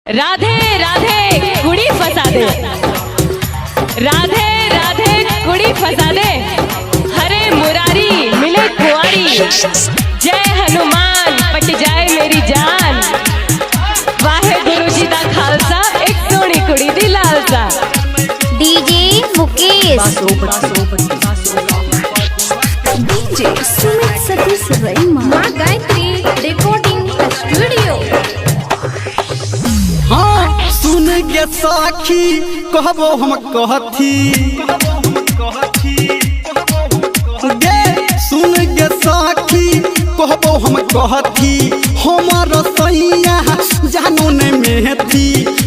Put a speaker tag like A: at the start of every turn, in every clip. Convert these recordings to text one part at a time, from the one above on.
A: राधे राधे कुड़ी फंसा दे, राधे राधे कुड़ी फंसा दे, हरे मुरारी मिले कुंवारी, जय हनुमान पट जाए मेरी जान, वाहे गुरु जी दा खालसा एक सोनी कुड़ी दी लालसा।
B: डीजे मुकेश, डीजे सुमित सतीश रईमा, मां गायत्री रिकॉर्डिंग स्टूडियो।
C: हाँ सुन के साखी कहबो हम कहथी गे, सुन के साखी कहबो हम कहथी, हमर सैया जानो ने मेहती,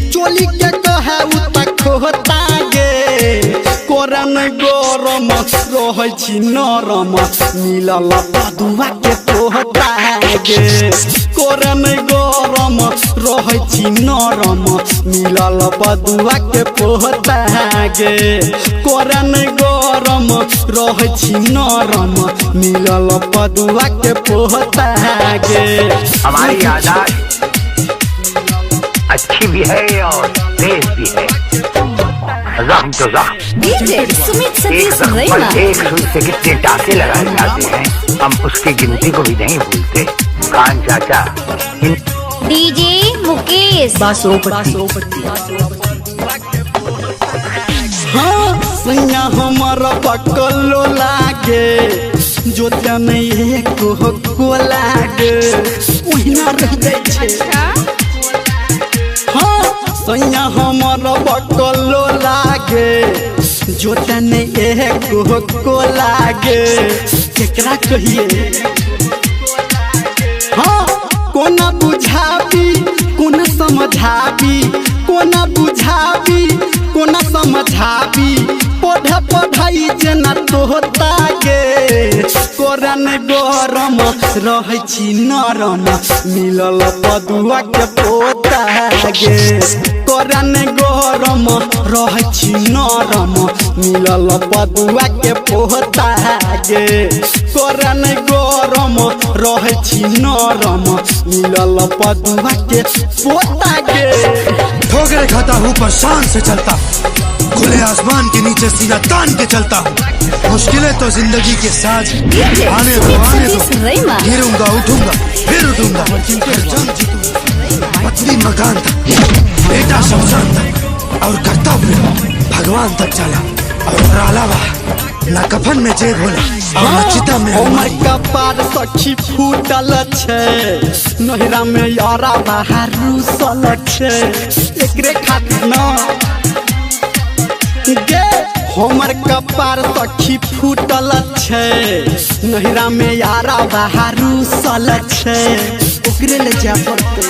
C: चोली के कहे उता खोता गे, कोरन गरम रहै छी नरम, मिलल बदुआ के पोता गे, कोरन गरम रहै छी नरम, मिलल बदुआ के पोता गे, कोरन गरम रहै छी नरम, मिलल बदुआ के पोता गे।
D: हमारी यादाश्त अच्छी भी है और तेज भी है। ज़ख्म तो ज़ख्म,
B: डीजे सुमित सतीश
D: एक
B: रईमा,
D: एक सुई से कितने टाके लगाए जाते हैं, हम उसकी गिनती को भी नहीं भूलते। खान चाचा
B: डीजे मुकेश,
C: हाँ सैया हमर पकलो लागे, जोतिया नहीं को लागे, ओहिना रह जाइ छै। हाँ सैया हमर पकलो लागे, जोतिया नहीं को लागे, केकरा कहिए। हाँ कोना बुझाबी कोना समझाबी, कोना बुझाबी कोना समझाबी, पढ़ पढ़ाई जेना तोहता गे, कोरन गरम रहै छी नरम, मिलल बदुआ के पोता गे, कोरन गरम रहै छी नरम, मिलल बदुआ के पोता गे, कोरन गरम रहै छी नरम, मिलल बदुआ के पोता गे।
E: ठोकरे खाता हूँ पर शान से चलता, खुले आसमान के नीचे सीधा तान के चलता हूँ, मुश्किलें तो जिंदगी के साथ आने दो, गिरूंगा उठूंगा फिर उठूंगा, जंग जीतूंगा, पत्नी मकान तक, बेटा शमशान तक, और कर्तव्य भगवान तक चला, और अलावा ना कफन में जेब होला और ना चिता में।
C: हमर कपार सखी फूटल छै, नहिरा में यारा बाहर रुसल छै, एकरे खातिर न गे, हमर कपार सखी फूटल छै, नहिरा में यारा बाहर रुसल छै, ओकरे ले जा पड़तै।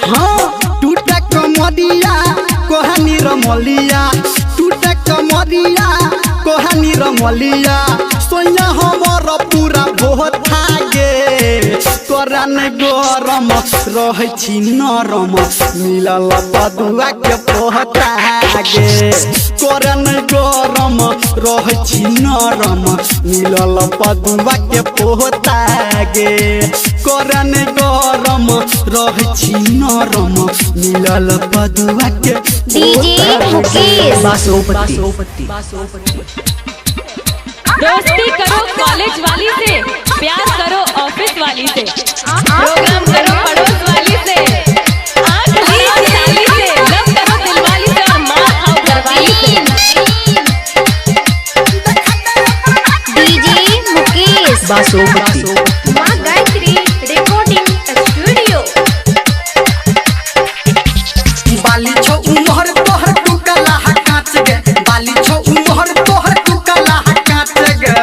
C: हाँ टूटा कमरिया कोहानी रमलिया, टूटा कमरिया कोहानी रमलिया, सोया हमर पूरा भोथा गे, कोरन गरम रहै छी नरम, मिलल बदुआ के पोता गे, कोरन गरम रहै छी नरम, मिलल बदुआ के पोता गे, कोरन गरम रहै छी नरम, मिलल बदुआ के
B: डीजे मुकेश,
A: दोस्ती करो कॉलेज वाली से, प्यार करो ऑफिस वाली से, प्रोग्राम करो पड़ोस वाली से, आँख लगाओ साली से, लव करो दिल वाली से, और माँ खाओ घर वाली से।
B: डीजे मुकेश, मां गायत्री रिकॉर्डिंग स्टूडियो।
C: बाली छौ उमहर तोहर टुकला काच गे, बाली छौ उमहर तोहर टुकला काच गे,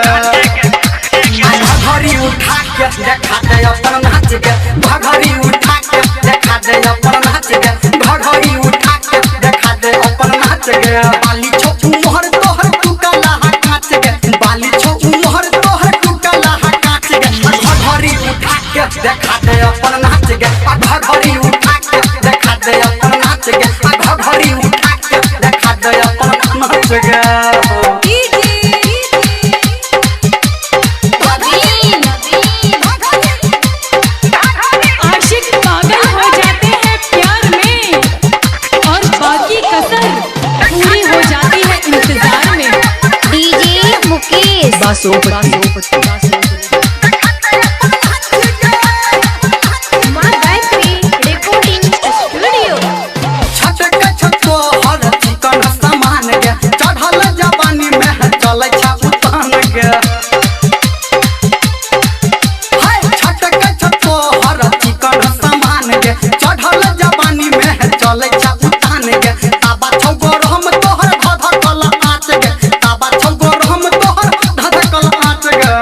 C: घघरी उठा के देखा दे अपन नाच गे, घघरी उठा के देखा दे अपन नाच गे, घघरी उठा के देखा दे अपन नाच गे, बाली छौ उमहर तोहर टुकला काच गे, बाली छौ उमहर तोहर टुकला काच गे, घघरी उठा के देखा दे अपन नाच गे, घघरी उठा के देखा दे अपन नाच गे, घघरी उठा के देखा दे अपन नाच गे।
A: आशिक पागल हो जाते हैं
B: माँ गायत्री रिकॉर्डिंग स्टूडियो।
C: छटक छटको हर चिकन सामान गे चढ़ल जवानी में चलै छ उतान गे हाय छटक छटको हर चिकन सामान गे चढ़ल जवानी में चलै छ उतान गे ताबा छगो रहम तोहर धधकल आँच गे ताबा छगो रहम तोहर धधकल आँच गे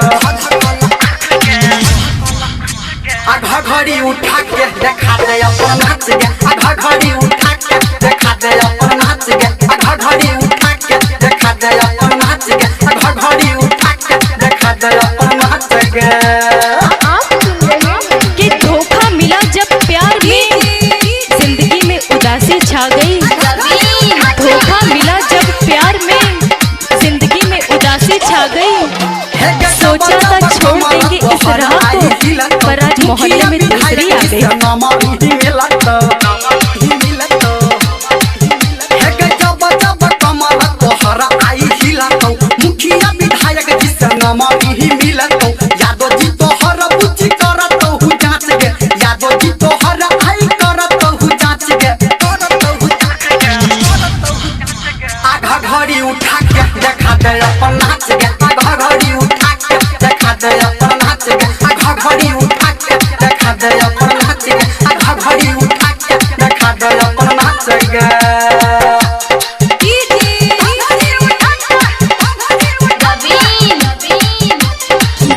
C: घड़ी उठा के देखा दे अपन नाच गे घड़ी उठा के देखा दे अपन नाच गे घड़ी उठा के देखा दे अपन नाच गे घड़ी उठा के देखा दे अपन नाच गे
B: आप सुन रहे हैं
A: कि धोखा मिला जब प्यार में जिंदगी में उदासी छा गई। धोखा मिला जब प्यार में जिंदगी में उदासी छा गई। सोचा था छोड़ देंगे इस राह को, पर आज मोहल्ले में दूसरी आ गई।
C: मुखिया विधायक जिस नमारी ही मिलत यादव जी तो हर बुच्ची करत हु जांच गे यादव जी तो हर आई करत हु जांच गे आधा घड़ी उठा के देखा दे अपन नाच गे आधा घड़ी उठा के देखा दे अपन नाच गे आधा घड़ी उठा के देखा दे अपन नाच गे आधा घड़ी उठा के देखा दे अपन नाच गे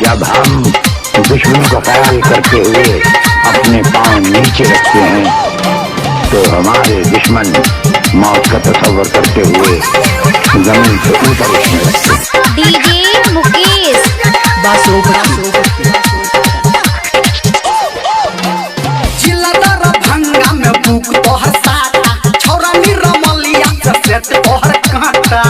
D: जब हम दुश्मन का ख्याल करते हुए अपने पांव नीचे रखते हैं तो हमारे दुश्मन मौत का तस्वर करते हुए जमीन से ऊपर उठने लगते हैं।
B: डीजे मुकेश।
C: जिलदर भंगा में बुक तोहर साटा छौरा निरमलिया से सेट तोहर काटा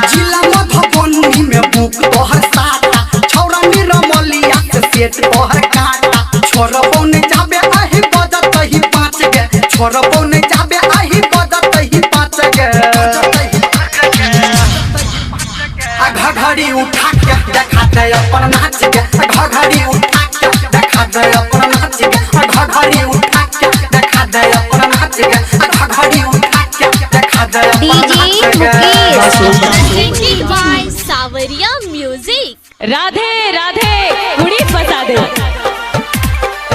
C: जिला मधुबनी में बुक तोहर साटा छौरा निरमलिया से सेट तोहर काटा छोरबो ने जाबे आही बजत ही 5 गे छोरबो ने जाबे आही बजत ही 5 गे घड़ी उठा के देखा दे अपन नाच गे घड़ी उठा के देखा दे अपन नाच गे घड़ी उठा के देखा दे अपन नाच गे घड़ी उठा के देखा दे
B: डीजे मुकेश।
F: बाय सावरिया म्यूजिक।
A: राधे राधे कुड़ी फंसा दे,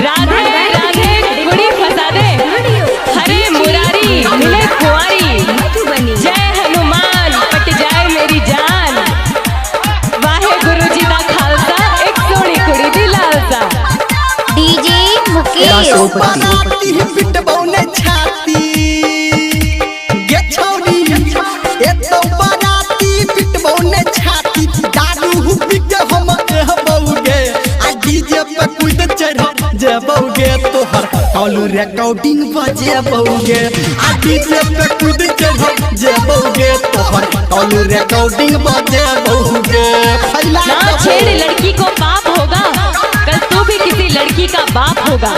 A: राधे राधे कुड़ी फंसा दे। हरे मुरारी मिले कुंवारी, जय हनुमान पट जाए मेरी जान। वाहे गुरु जी दा खालसा, एक सोनी कुड़ी दी लालसा।
B: डीजे मुकेश।
C: बाराती पिटबो ने छाती गे छौरी ए तो बाराती पिटबो ने छाती दारू हुपी के हम कहबौगे आ डीजे पे कूद चढ़ जेबौगे तोहर कॉल रिकॉर्डिंग बजेबौगे आ डीजे पे कूद चढ़ जेबौगे तोहर कॉल रिकॉर्डिंग बजेबौगे फैला
A: ना छेड़ लड़की को पाप होगा, कल तू भी किसी लड़की का बाप होगा।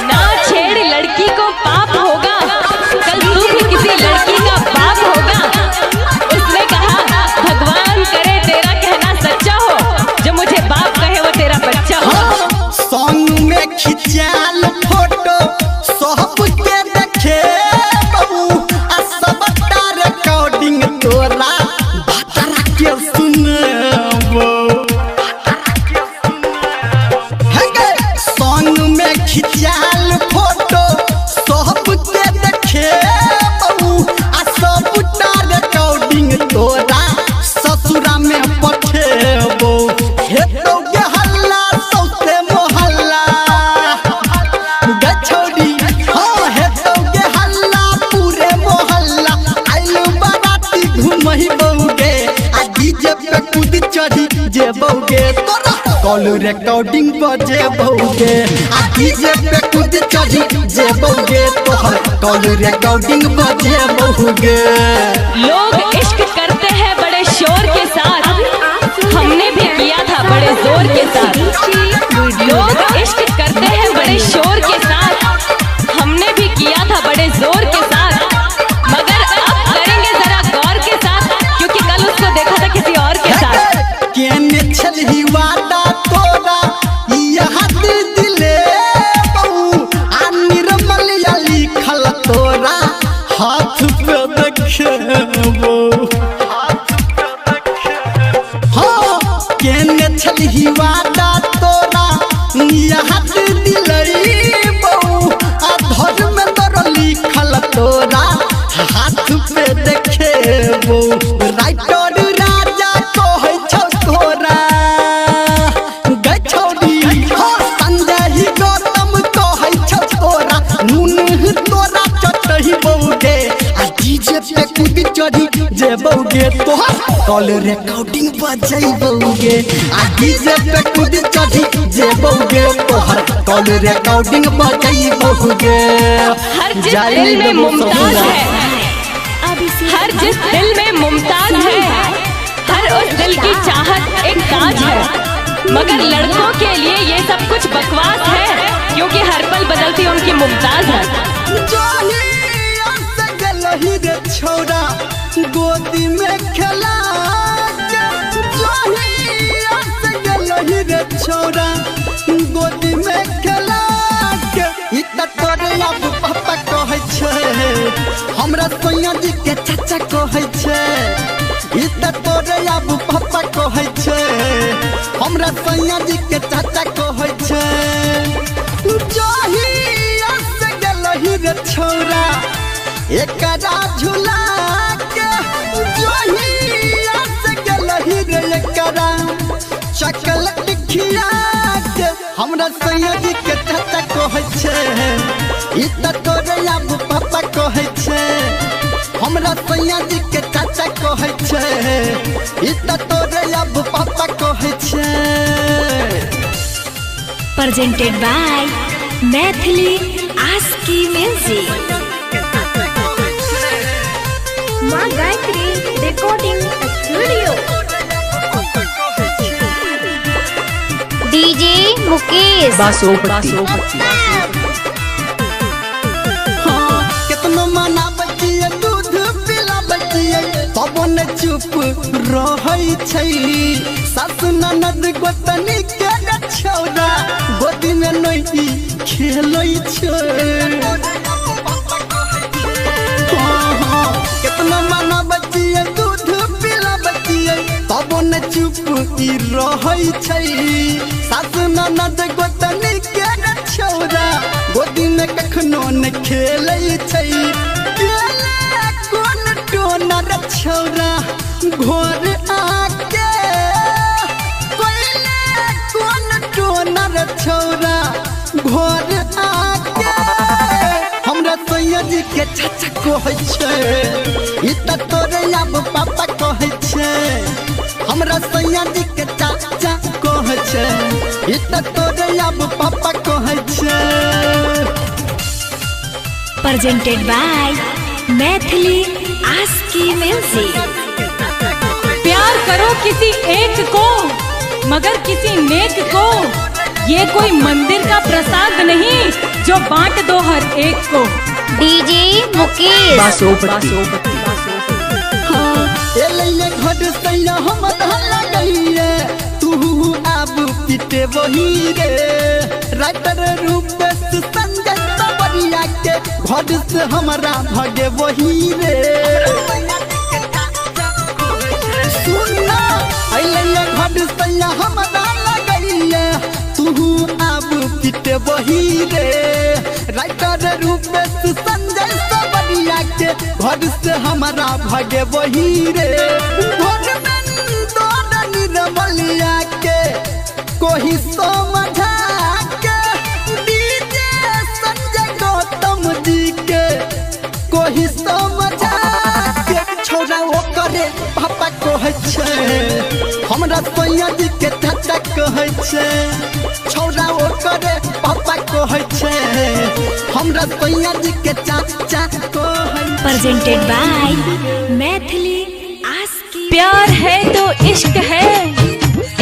A: ना छेड़ लड़की को पाप होगा, कल तू भी किसी लड़की का बाप होगा। उसने कहा भगवान करे तेरा कहना सच्चा हो, जो मुझे बाप कहे वो तेरा बच्चा हो।
C: सॉन्ग में खिंचाल फोटो सब के देखे बहू आ सबटा रिकॉर्डिंग तोरा भतरा के सुनबो हेगे सॉन्ग में खिंचाल फोटो सब के देखे बहू आ सबटा रिकॉर्डिंग तोरा ससुरा में पठेबो हेतो के हल्ला सौते मोहल्ला गछौड़ी हाँ हेतो के हल्ला पूरे मोहल्ला आइल बाराती घुमही बौगे आ डीजे पे कूद चढ़ी जेबौगे तोरा कॉल रिकॉर्डिंग बजेबौगे आ डीजे पे कूद चढ़ी जेबौगे तोहर कॉल रिकॉर्डिंग बजेबौगे।
A: लोग इश्क करते हैं बड़े शोर के साथ, हमने भी किया था बड़े जोर के साथ। लोग इश्क करते हैं बड़े शोर के साथ, हमने भी किया था बड़े जोर के साथ। मगर अब करेंगे जरा गौर के साथ, क्योंकि
C: दिलई बहू अधर में दर लिखल तोरा हाथ पे देखे वो राइटर राजा कहै छौ तोरा गै छौरी संजय ही गौतम कहै छौ तोरा नून तोरा चटही बौगे आ डीजे पे कूद चढ़ी जे बौगे तोहर कॉल रिकॉर्डिंग बजैबौगे आ डीजे पे कूद चढ़ी जे बौगे तोहर कॉल रिकॉर्डिंग बजैबौगे।
A: हर जिस दिल में मुमताज है, हर जिस दिल में मुमताज है, हर उस दिल की चाहत एक ताज है। मगर लड़कों के लिए ये सब कुछ बकवास है, क्योंकि हर पल बदलती उनकी मुमताज है।
C: छोरा गोदी में खेला छोरा गोदी में खेला तोरे अब पापा कहै छै हमरा सोनिया जी के चाचा कहै छै तोरे अब पापा कहै छै हमरा सोनिया जी के चाचा कहै छै जहिया से गेलही रे छौरा एकरा झुला के जहिया से गेलही रे एकरा चॉकलेट खिया के हमरा सैया जी के चाचा कहै छै तोरे अब पापा कहै छै हमरा सैया जी के चाचा कहै छै तोरे अब पापा कहै छै।
B: Presented by Maithili ASCII Music. माँ Gayatri recording studio. DJ Mukesh
C: कितनो मना बचिए दूध पिला बचिए तब न चुप रहै छै सास ननद गोतनी के छौरा गोदी में नहीं खेलै छै। कितनो मना बचिए दूध पिला बचिए तब न चुप रहै छै सास ननद गोतनी के छौरा गोदी में कखनो न खेलै छै। कोन टोनर छौरा घर आके कोन टोनर छौरा घर आके हमरा सैया जी के चाचा कहै छै तोरे अब पापा कहै छै हमरा सैया जी के चाचा कहै छै तोरे अब पापा कहै छै।
B: Presented by Maithili ASCII Music.
A: प्यार करो किसी एक को मगर किसी नेक को, ये कोई मंदिर का प्रसाद नहीं जो बांट दो हर एक को।
B: डीजे मुकेश
C: घर सैया हम लगैया तू अब पीटे वही रे राइटर रूप से संजय सबरिया के घर से हमारा भगे वही रे सुनना अइले घर सैया हमारा लगैया तू अब पीटे वही रे राइटर रूप से संजय सबरिया के घर से हमारा भगे वही रे घर में दो निर्मलिया के कोई समझा के डीजे संजय गौतम जी के कोई समझा के छोरा वो करे पापा कहै छै हमरा सैया जी के चाचा कहै छै छोरा वो करे पापा कहै छै हमरा सैया जी के चाचा कहै।
B: Presented by Maithili ASCII।
A: प्यार है तो इश्क है,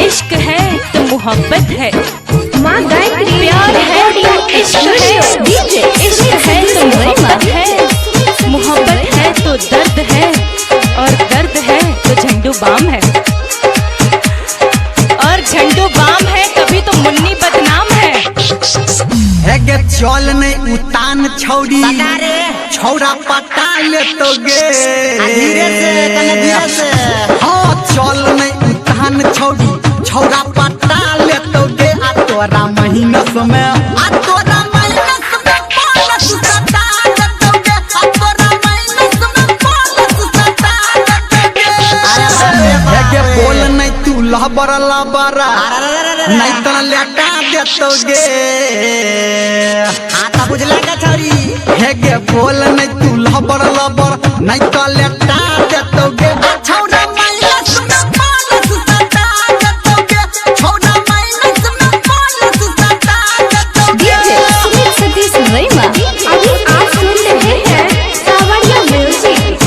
A: इश्क है तो मोहब्बत है।
B: माँ गायत्री
A: प्यार है तो इश्क है, इश्क है तो मोहब्बत है, मोहब्बत है तो दर्द है, और दर्द है तो झंडू बाम है, और झंडू बाम है तभी तो मुन्नी बदनाम है।
C: गे चल नहीं उतान छौरी छौरा पटा ले तो गे धीरे से हाँ चल नहीं उतान छौरी छौरा पटा ले तो गे आ तो तोरा मेहनत में आ तोरा मेहनत में बोनस सटा देतोगे आ तोरा मेहनत में बोनस सटा देतोगे अरे के बोल नहीं तू लहबर लबरा नहीं तो लेटा देतोगे हां ता बुझला का छोरी हे के बोल नहीं तू लहबर लबर नहीं तो लेटा देतोगे छौड़ा मेहनत में बोनस सटा देतोगे छौड़ा मेहनत में बोनस सटा देतोगे
B: सुमित सतीश रैमा। अभी आप सुन रहे हैं सावरिया म्यूजिक।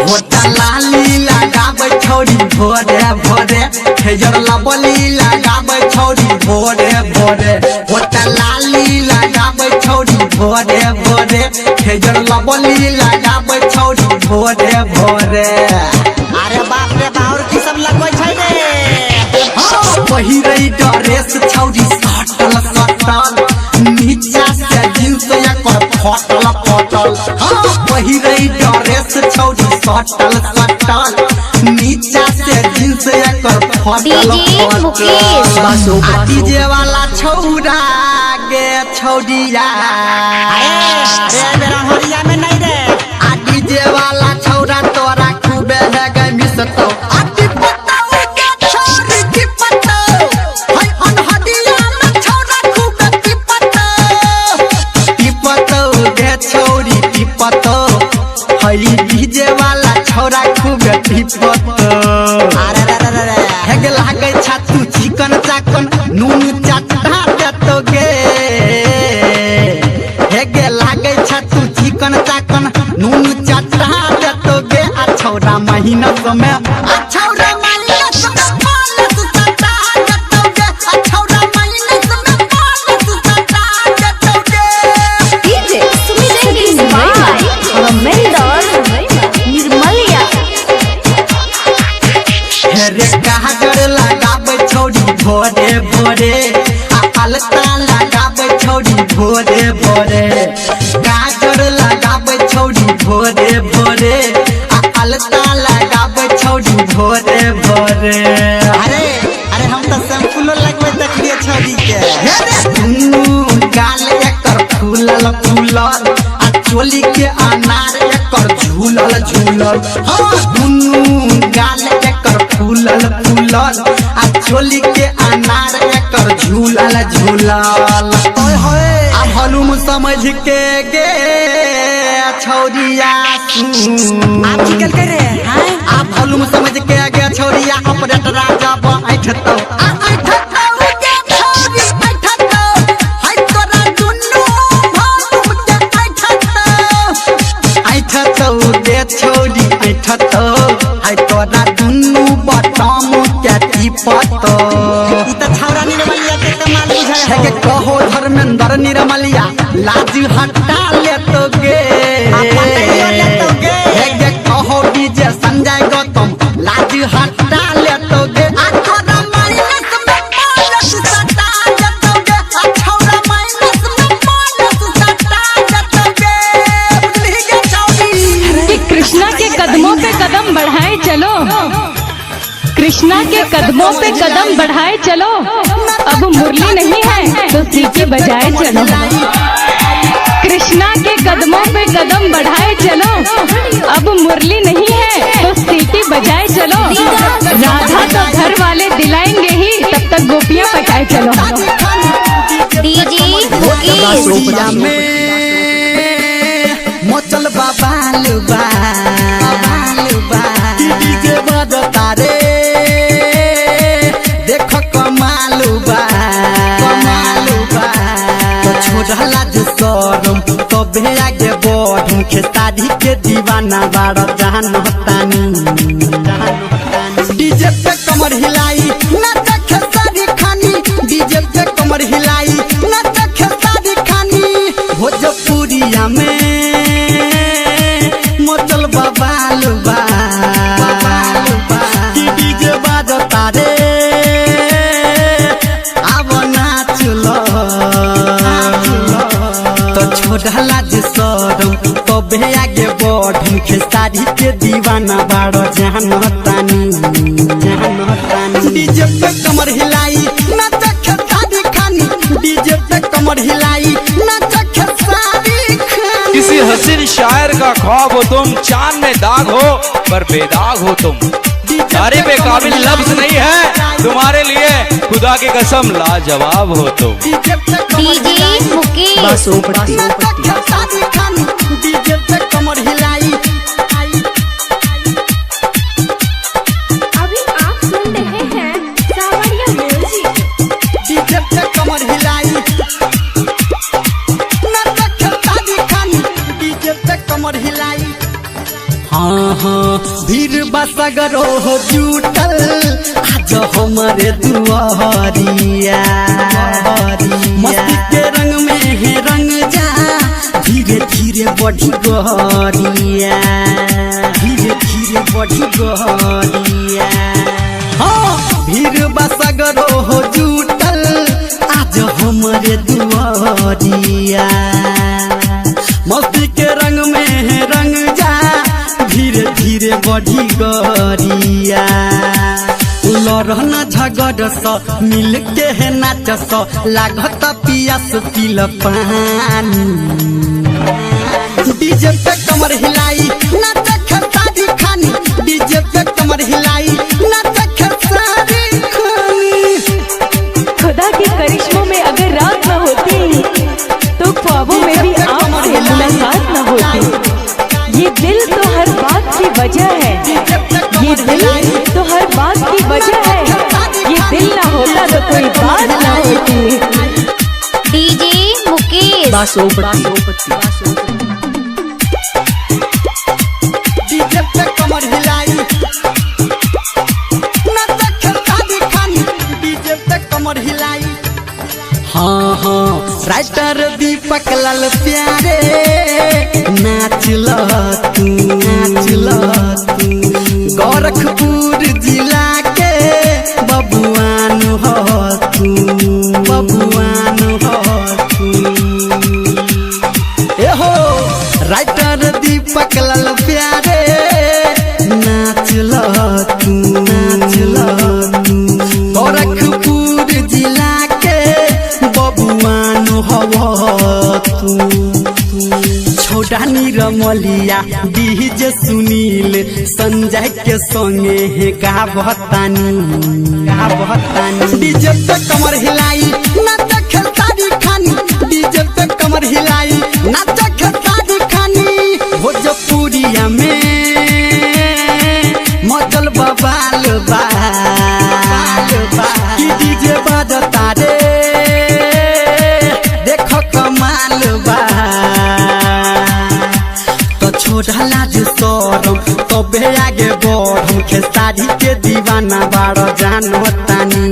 C: होता लाली लगाबै छौरी भोरे भोरे हेजर लबली लगाबै छौरी भोरे भोरे होता लाली लगाबै छौरी भोरे भोरे हेजर लबली लगाबै छौरी भोरे भोरे अरे बाप रे बाउर की सब लगबै छै रे पहिरै ड्रेस छौरी सटल सटल नीचा से जींस एकर फटल फटल पहिरै ड्रेस छौरी सटल सटल नीचा से जींस एकर फटल
B: डीजे मुकेश बासु।
C: डीजे वाला छौरा गे छौरिया रे मेरा हरिया में नहीं रे आ डीजे वाला छौरा तोरा खूबे है गे मिसतो आटी पताऊ के छोरी की पतो हई अनहदिया में छौरा खूबे की पतो गे छोरी की पतो हई डीजे वाला छौरा खूबे की पतो अरे रे रे हेगे लागे छातू चिकन चाकन नून चाटा देतोगे हेगे लागे छातू चिकन चाकन नून चाटा देतोगे आ छौरा मेहनत में आ छौरा मेहनत में बोनस सटा देतोगे आ छौरा मेहनत में बोनस सटा देतोगे
B: डीजे सुमित सतीश रैमा। मेंदर निर्मलिया।
C: रे काजर लगाबै छौरी भोरे भोरे आ अलता लगाबै छौरी भोरे भोरे काजर लगाबै छौरी भोरे भोरे आ अलता लगाबै छौरी भोरे भोरे अरे अरे हम तो सैंपलो लगबै देखलिए छौरी के दुनू गाल एकर फूलल फूलल आ चोली के अनार एकर झूलल झूलल दुनू गाल एकर फूलल फूलल आ चोली के अनार एकर झूलल झूलल ओए होए आ हलुम समझ के गे छौरिया आप निकल के रे हैं आ हलुम समझ के गे छौरिया ऑपरेटर राजा ब ऐठतो आ ऐठतो गे छौरी ऐठतो हाय तोरा दुनू भालुम के ऐठतो गे छौरी ऐठतो हाय तोरा दुनू बटम के टिपतो ई त छौरा निर्मलिया के कमाल बुझाय है के कहो धर्मेंद्र निर्मलिया लाज हटा लेतोगे है के कहो डीजे संजय गौतम लाज हटा लेतोगे आ तोरा मेहनत में बोनस सटा देतोगे आ छौरा मेहनत में बोनस सटा देतोगे बुझली के छौरी
A: कि कृष्णा के कदमों पे कदम बढ़ाए चलो, कृष्णा के कदमों पे कदम बढ़ाए चलो, अब मुरली नहीं है तो सीटी बजाए चलो। कृष्णा के कदमों पे कदम बढ़ाए चलो, अब मुरली नहीं है तो सीटी बजाए चलो। राधा तो घर वाले दिलाएंगे ही, तब तक गोपियां पटाए चलो।
B: डीजे मुकेश
C: मोचल बाबालुबा डीजे बजता रे देख कमालुबा तो छोड़ला जो शरम तो आगे बढ़म खेसारी के दीवाना बाड़ जहान तानी डीजे पे कमर हिलाई नच खेसारी खानी डीजे पे कमर हिलाई नच खेसारी खानी भोजपुरिया में मोचल बाबालुबा की डीजे बाजता रे अब नाचलो तो छोड़ला जे शरम तो आगे बढ़म खेसारी के दीवाना बाड़ जहान तानी डीजे पे कमर हिलाई नच कमर हिलाई नाच खेसारी खानी।
G: किसी हसीन शायर का ख्वाब हो तुम, चांद में दाग हो पर बेदाग हो तुम। तारीफ के काबिल लफ्ज नहीं है तुम्हारे लिए, खुदा की कसम लाजवाब हो तुम।
F: डीजे मुकेश
C: डीजे पे कमर हिलाई।
B: अभी आप सुन रहे हैं सावरिया म्यूजिक।
C: डीजे पे कमर हिलाई नाच खेसारी खानी। डीजे पे कमर हिलाई। हाँ हाँ भीड़ बसगरो हो जुटल आज हमारे दुआरिया। मस्ती के रंग में है रंग जा, धीरे धीरे बढ़ी गोरिया, धीरे धीरे बढ़ी गोरिया। हाँ भीड़ बसगरो हो जुटल आज हमारे दुआरिया। मस्ती के रंग में है रंग जा, धीरे धीरे बढ़ी गोरिया। लड़ना झगड़ स मिल के है नाच स, लागत पियास पील पानी। डीजे पे कमर हिलाई नाच खेसारी खानी। डीजे पे कमर हिलाई नाच खेसारी खानी।
A: खुदा के करिश्मों में अगर रात न होती तो ख्वाबों में भी आपसे मुलाकात न होती। ये दिल तो हर बात की वजह है, ये दिल तो हर बात की वजह है। ये दिल ना होता तो कोई बात ना होती।
F: डीजे मुकेश
C: डीजे पे कमर हिलाई नाच खेसारी खानी। डीजे पे कमर हिलाई। हाँ हाँ राइटर दीपक लाल प्यारे नाच ला तू, नाच ला तू। गोरखपुर जिला के बबुआन हो तू, बबुआन हो तू। ए हो राइटर दीपक लाल प्यारे नाच ला तू, नाच ला तू। गोरखपुर जिला के बबुआन हो तू। छोड़ा निरमलिया डीजे सुनील संजय के संगे है गावतानी, गावतानी। डीजे पे कमर हिलाई नाच खेसारी खानी। डीजे पे कमर हिलाई नाच खेसारी खानी। भोजपुरिया में मचल बवाल बा, कि डीजे बजता रे देखो कमाल बा। तो छोड़ा लाज शरम तबे आगे बढ़म, खेसारी के दीवाना बाड़ो जानो तानी,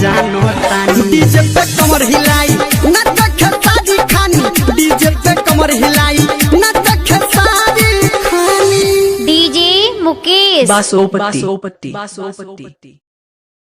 C: जानो तानी। डीजे पे कमर हिलाई नाच खेसारी खानी। डीजे पे कमर हिलाई नाच खेसारी खानी।
F: डीजे मुकेश
H: बासोपट्टी।